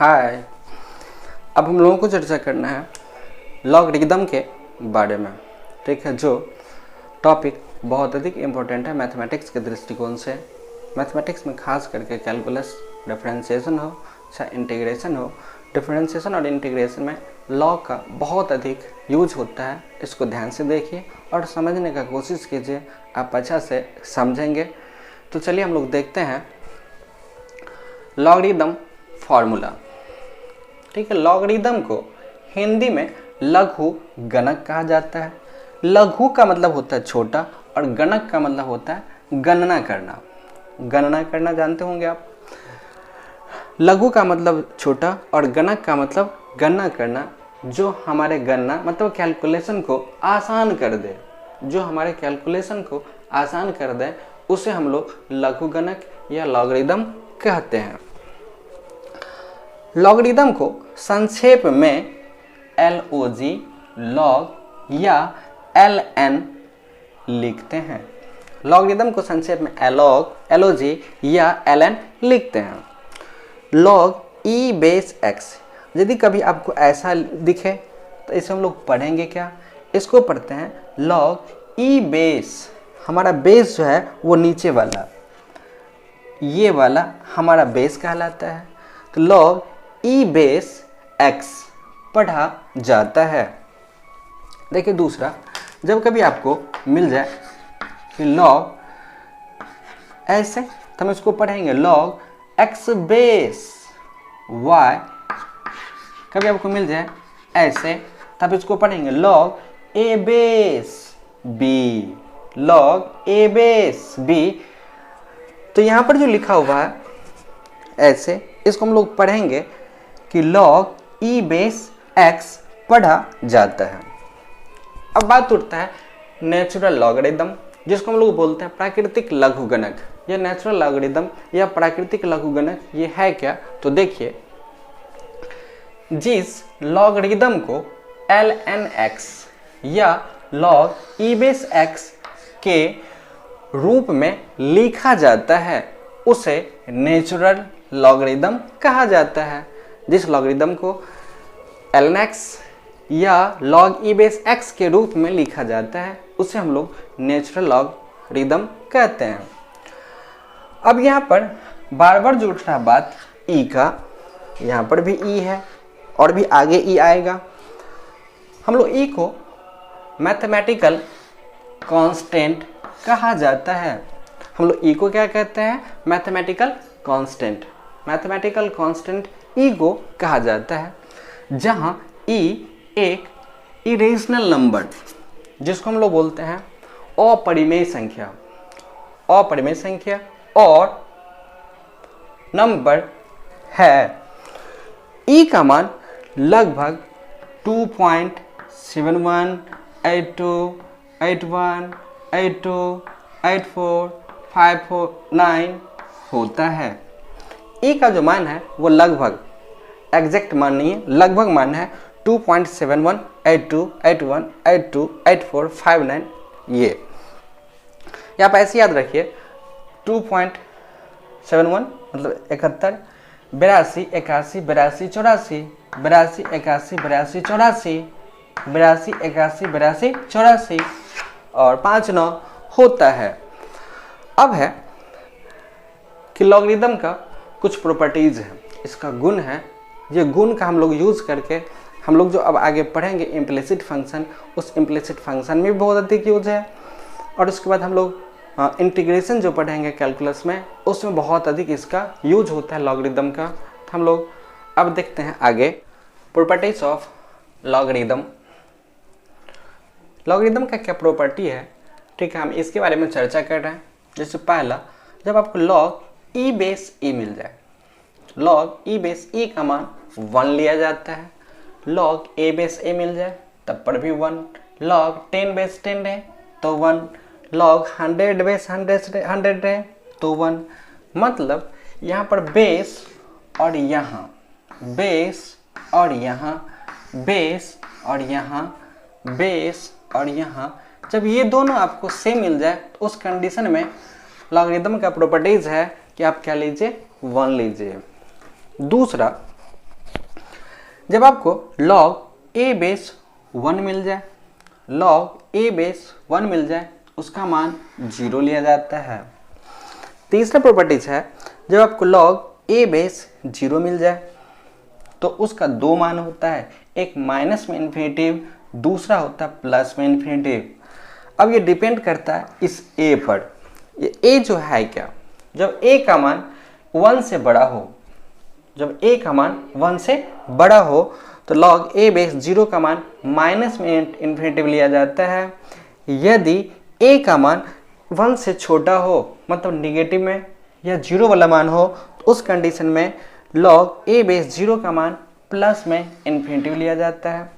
हाय। अब हम लोगों को चर्चा करना है लॉगरिदम के बारे में, ठीक है, जो टॉपिक बहुत अधिक इम्पोर्टेंट है मैथमेटिक्स के दृष्टिकोण से। मैथमेटिक्स में खास करके कैलकुलस, डिफरेंशिएशन हो चाहे इंटीग्रेशन हो, डिफरेंशिएशन और इंटीग्रेशन में लॉग का बहुत अधिक यूज होता है। इसको ध्यान से देखिए और समझने का कोशिश कीजिए, आप अच्छा से समझेंगे। तो चलिए हम लोग देखते हैं लॉगरिदम फॉर्मूला। ठीक है, लॉगरिदम को हिंदी में लघु गणक कहा जाता है। लघु का मतलब होता है छोटा और गणक का मतलब होता है गणना करना। गणना करना जानते होंगे आप। लघु का मतलब छोटा और गणक का मतलब गणना करना, जो हमारे गणना मतलब कैलकुलेशन को आसान कर दे, जो हमारे कैलकुलेशन को आसान कर दे, उसे हम लोग लघु गणक या लॉगरिदम कहते हैं। लॉगरिदम को संक्षेप में LOG लॉग या LN लिखते हैं। लॉगरिदम को संक्षेप में LOG या LN लिखते हैं। लॉग E बेस x, यदि कभी आपको ऐसा दिखे तो इसे हम लोग पढ़ेंगे क्या? इसको पढ़ते हैं लॉग E बेस। हमारा बेस जो है वो नीचे वाला, ये वाला हमारा बेस कहलाता है। तो लॉग E बेस x पढ़ा जाता है। देखिए दूसरा, जब कभी आपको मिल जाए कि लॉग ऐसे, तो हम इसको पढ़ेंगे लॉग x बेस y। कभी आपको मिल जाए ऐसे, तब इसको पढ़ेंगे log a base b, log a base b। तो यहाँ पर जो लिखा हुआ है ऐसे, इसको हम लोग पढ़ेंगे कि लॉग E बेस x पढ़ा जाता है। अब बात उठता है नेचुरल लॉगरिदम, जिसको हम लोग बोलते हैं प्राकृतिक लघुगणक। यह नेचुरल लॉगरिदम या प्राकृतिक लघुगणक ये है क्या? तो देखिए, जिस लॉगरिदम को lnx या लॉग E बेस x के रूप में लिखा जाता है उसे नेचुरल लॉगरिदम कहा जाता है। जिस लॉगरिदम को lnx या log E बेस x के रूप में लिखा जाता है उसे हम लोग नेचुरल लॉगरिदम कहते हैं। अब यहाँ पर बार बार जो उठ रहा बात e का, यहाँ पर भी e है और भी आगे e आएगा। हम लोग e को मैथमेटिकल कांस्टेंट कहा जाता है। हम लोग e को क्या कहते हैं? Mathematical constant. Mathematical constant e को कहा जाता है, जहां e एक इरेशनल नंबर, जिसको हम लोग बोलते हैं अपरिमेय संख्या, अपरिमेय संख्या और नंबर है। e का मान लगभग 2.71, 82, 81, 82, 84, 549 होता है। e का जो मान है वो लगभग, एग्जैक्ट मान नहीं है, लगभग मान है 2.71, 82, 81, 82, 84, 59। ये आप ऐसे याद रखिए, 2.71 मतलब 71, 82, 81, 82, 84, 82, 81, 82, 84, 82, 81, 82, 84 और 59 होता है। अब है कि लॉगरिदम का कुछ प्रॉपर्टीज है, इसका गुण है। ये गुण का हम लोग यूज करके हम लोग जो अब आगे पढ़ेंगे इम्प्लिसिट फंक्शन, उस इम्प्लिसिट फंक्शन में भी बहुत अधिक यूज है। और उसके बाद हम लोग इंटीग्रेशन जो पढ़ेंगे कैलकुलस में, उसमें बहुत अधिक इसका यूज होता है लॉगरिदम का। तो हम लोग अब देखते हैं आगे प्रॉपर्टीज ऑफ लॉगरिदम। लॉगरिदम का क्या प्रॉपर्टी है, ठीक है, हम इसके बारे में चर्चा कर रहे हैं। जैसे पहला, जब आपको लॉग E बेस E मिल जाए, लॉग E बेस E का मान 1 लिया जाता है। लॉग A बेस A मिल जाए तब पर भी 1। लॉग 10 बेस 10 है तो 1। लॉग 100 बेस 100 है तो 1। मतलब यहाँ पर बेस और यहाँ, बेस और यहाँ, बेस और यहाँ, बेस और यहाँ, जब ये दोनों आपको सेम मिल जाए तो उस कंडीशन में लॉगरिदम का प्रॉपर्टीज है कि आप क्या लीजिए, 1 लीजिए। दूसरा, जब आपको log a बेस 1 मिल जाए, log a बेस 1 मिल जाए, उसका मान 0 लिया जाता है। तीसरा प्रॉपर्टीज है, जब आपको log a बेस 0 मिल जाए तो उसका दो मान होता है, एक माइनस में इन्फिनेटिव, दूसरा होता है प्लस में इन्फिनेटिव। अब ये डिपेंड करता है इस a पर। ये a जो है क्या, जब a का मान 1 से बड़ा हो, जब a का मान 1 से बड़ा हो तो log a बेस 0 का मान माइनस में इन्फिनेटिव लिया जाता है। यदि a का मान 1 से छोटा हो, मतलब निगेटिव में या 0 वाला मान हो, तो उस कंडीशन में log a बेस 0 का मान प्लस में इन्फिनेटिव लिया जाता है।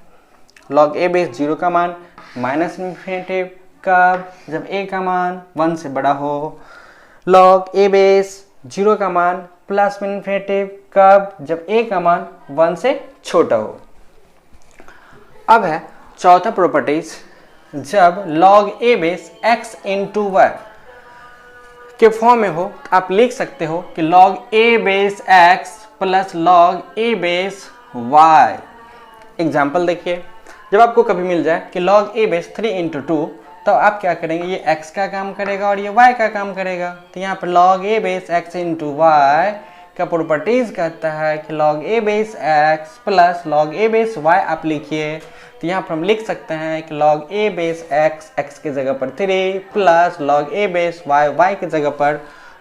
log a बेस 0 का मान माइनस इन्फिनेटिव कब, जब a का मान 1 से बड़ा हो। log a बेस 0 का मान प्लस में इन्फिनेटिव कब, जब a का मान 1 से छोटा हो। अब है चौथा प्रॉपर्टीज, जब log a base x into y के फॉर्म में हो तो आप लिख सकते हो कि log a base x plus log a base y। Example देखिए, जब आपको कभी मिल जाए कि log a बेस 3 इंटू 2, तो आप क्या करेंगे, ये x का काम करेगा और ये y का काम करेगा। तो यहाँ पर log a base x into y का प्रॉपर्टीज कहता है कि log a base x plus log a base y आप लिखिए। तो यहाँ पर हम लिख सकते हैं कि log a base x, x की जगह पर 3 plus log a base y, y की जगह पर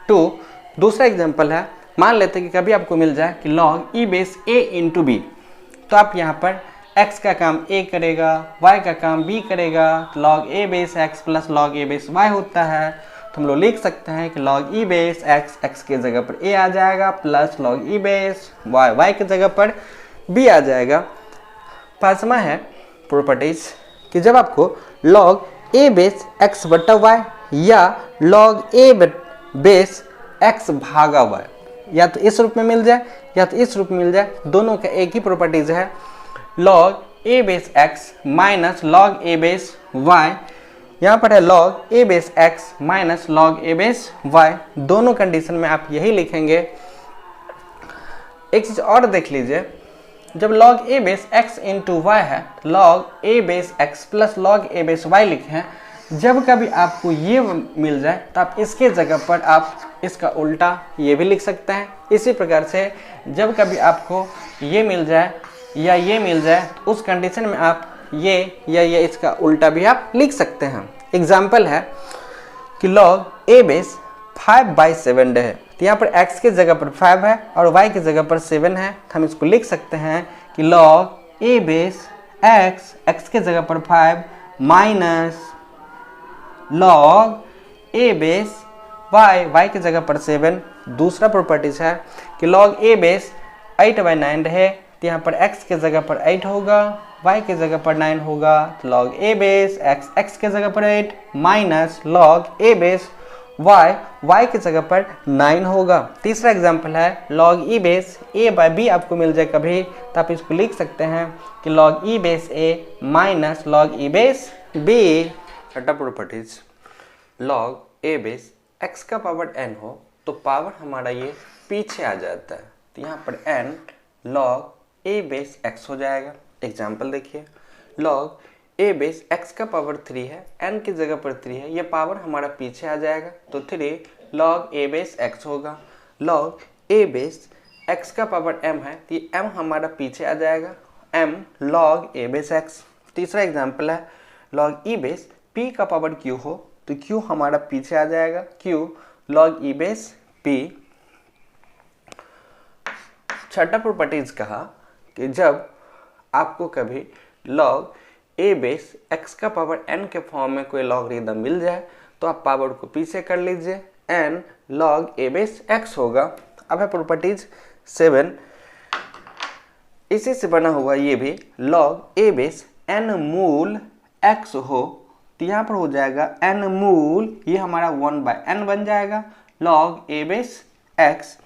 2। दूसरा एग्जाम्पल है, मान लेते हैं कि कभी आपको मिल जाए कि log e base a into b, तो आप यहाँ पर x का काम a करेगा, y का काम b करेगा, तो log a base x plus log a base y होता है। तो हम लोग लिख सकते हैं कि log e base x, x की जगह पर a आ जाएगा, plus log e base y, y की जगह पर b आ जाएगा। पांचवा है प्रॉपर्टीज कि जब आपको log a बेस x बटा y या log a बेस x भागा y या तो इस रूप में मिल जाए या तो इस रूप में मिल जाए, दोनों का एक ही प्रॉपर्टीज है, log a base x minus log a base y। यहाँ पर है log a base x minus log a base y। दोनों कंडीशन में आप यही लिखेंगे। एक चीज और देख लीजिए, जब log a base x into y है, log a base x plus log a base y लिखे हैं। जब कभी आपको ये मिल जाए तो आप इसके जगह पर आप इसका उल्टा ये भी लिख सकते हैं। इसी प्रकार से जब कभी आपको ये मिल जाए या ये मिल जाए तो उस कंडीशन में आप ये या ये इसका उल्टा भी आप लिख सकते हैं। एग्जाम्पल है कि log a बेस 5/7 है, तो यहाँ पर x की जगह पर 5 है और y की जगह पर 7 है। तो हम इसको लिख सकते हैं कि log a base x, x की जगह पर 5 minus log a base y, y की जगह पर 7। दूसरा प्रॉपर्टीज है कि log a बेस 8/9 है, तो यहाँ पर x की जगह पर 8 होगा, y की जगह पर 9 होगा। तो log a base x, x की जगह पर 8 minus log a base y, y की जगह पर 9 होगा। तीसरा एग्जाम्पल है log e बेस a/b आपको मिल जाए कभी, तो आप इसको लिख सकते हैं कि log e base a minus log e base b। छठा properties, log a base x का पावर n हो तो पावर हमारा ये पीछे आ जाता है, तो यहाँ पर n log a base x हो जाएगा। एग्जाम्पल देखिए, log a बेस x का पावर 3 है, n की जगह पर 3 है, ये पावर हमारा पीछे आ जाएगा, तो 3 log a बेस x होगा। log a बेस x का पावर m है, तो ये m हमारा पीछे आ जाएगा, m log a base x। तीसरा एग्जाम्पल है log e बेस p का पावर q हो तो q हमारा पीछे आ जाएगा, q log e base p। छठा प्रॉपर्टीज कहा कि जब आपको कभी log a बेस x का पावर n के फॉर्म में कोई लॉगरिथम मिल जाए तो आप पावर को पीछे कर लीजिए, n log a base x होगा। अब है प्रॉपर्टीज 7, इसी से बना हुआ ये भी log a बेस n मूल x हो तो यहाँ पर हो जाएगा n मूल, ये हमारा 1/n बन जाएगा, log a base x।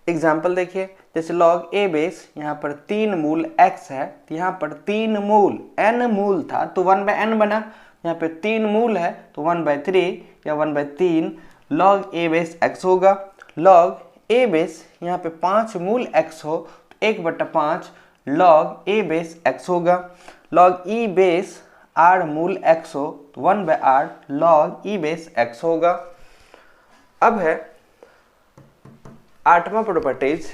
Example देखिए, जैसे log a बेस यहाँ पर 3 मूल x है, तो यहाँ पर 3 मूल n मूल था तो 1/n बना, यहाँ पे 3 मूल है तो 1/3 या 1/3 log a बेस x होगा। log a बेस यहाँ पे 5 मूल x हो तो 1/5 लॉग ए बेस एक्स होगा। लॉग ई बेस आर मूल एक्स हो तो 1/r लॉग ई बेस एक्स होगा। अब है 8वां प्रॉपर्टीज,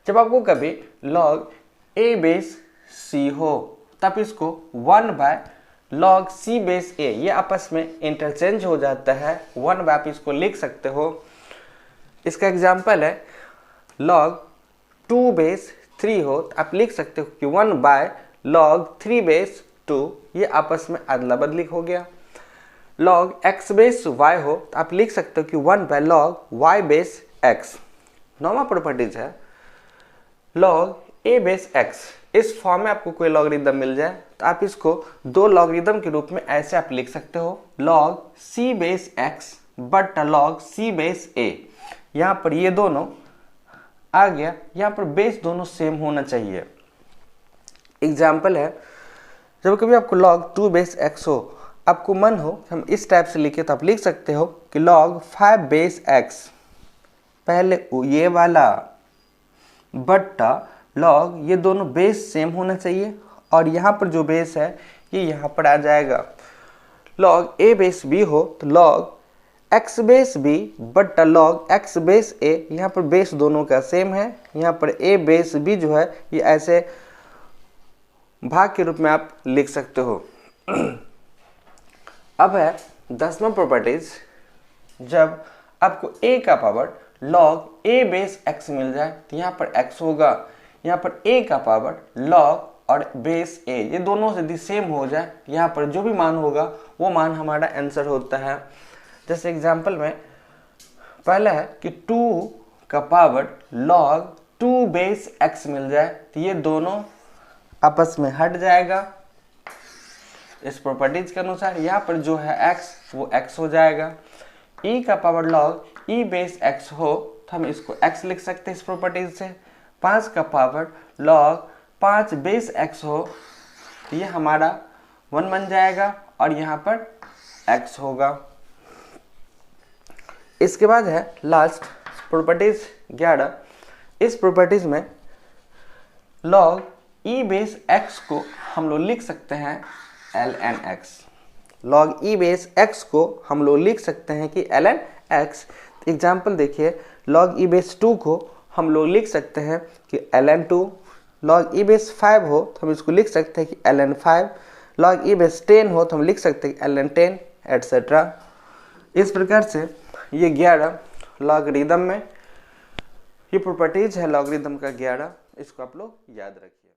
जब आपको कभी लॉग ए बेस सी हो तब इसको 1/log c बेस a, ये आपस में इंटरचेंज हो जाता है। 1 आप इसको लिख सकते हो। इसका एग्जाम्पल है log 2 बेस 3 हो तो आप लिख सकते हो कि 1/log 3 बेस 2, ये आपस में अदला बदली हो गया। log x बेस y हो तो आप लिख सकते हो कि 1/log y बेस x। 9वां प्रॉपर्टीज है log a बेस x। इस फॉर्म में आपको कोई लॉगरिदम मिल जाए तो आप इसको 2 लॉगरिदम के रूप में ऐसे आप लिख सकते हो log c base x but log c base a। यहाँ पर ये दोनों आ गया, यहाँ पर बेस दोनों सेम होना चाहिए। एग्जाम्पल है जब कभी आपको log 2 बेस x हो, आपको मन हो हम इस टाइप से लिखे तो आप लिख सकते हो कि log 5 बेस x, पहले ये वाला बट्टा log, ये दोनों बेस सेम होना चाहिए और यहाँ पर जो बेस है ये यहाँ पर आ जाएगा। log a बेस b हो तो log x बेस b बट्टा log x बेस a, यहाँ पर बेस दोनों का सेम है। यहाँ पर a बेस b जो है ये ऐसे भाग के रूप में आप लिख सकते हो। अब है 10वां प्रॉपर्टीज, जब आपको a का power log a base x मिल जाए तो यहाँ पर x होगा। यहाँ पर a का पावर log और बेस a, ये दोनों से सेम हो जाए, यहाँ पर जो भी मान होगा वो मान हमारा आंसर होता है। जैसे एग्जांपल में पहला है कि 2 का पावर log 2 बेस x मिल जाए तो ये दोनों आपस में हट जाएगा। इस प्रॉपर्टीज के अनुसार यहाँ पर जो है x वो x हो जाएगा। e का power log e base x हो तो हम इसको x लिख सकते हैं इस प्रॉपर्टीज से। 5 का पावर log 5 बेस x हो तो ये हमारा 1 बन जाएगा और यहाँ पर x होगा। इसके बाद है लास्ट प्रॉपर्टीज 11। इस प्रॉपर्टीज में log e बेस x को हम लोग लिख सकते हैं ln x। log e base x को हम लोग लिख सकते हैं कि ln x। एग्जाम्पल देखिए, log e बेस 2 को हम लोग लिख सकते हैं कि ln 2। log e बेस 5 हो तो हम इसको लिख सकते हैं कि ln 5। log e बेस 10 हो तो हम लिख सकते हैं कि ln 10 एटसेट्रा। इस प्रकार से ये 11 लॉगरिदम में ये प्रॉपर्टीज है लॉगरिदम का 11, इसको आप लोग याद रखिए।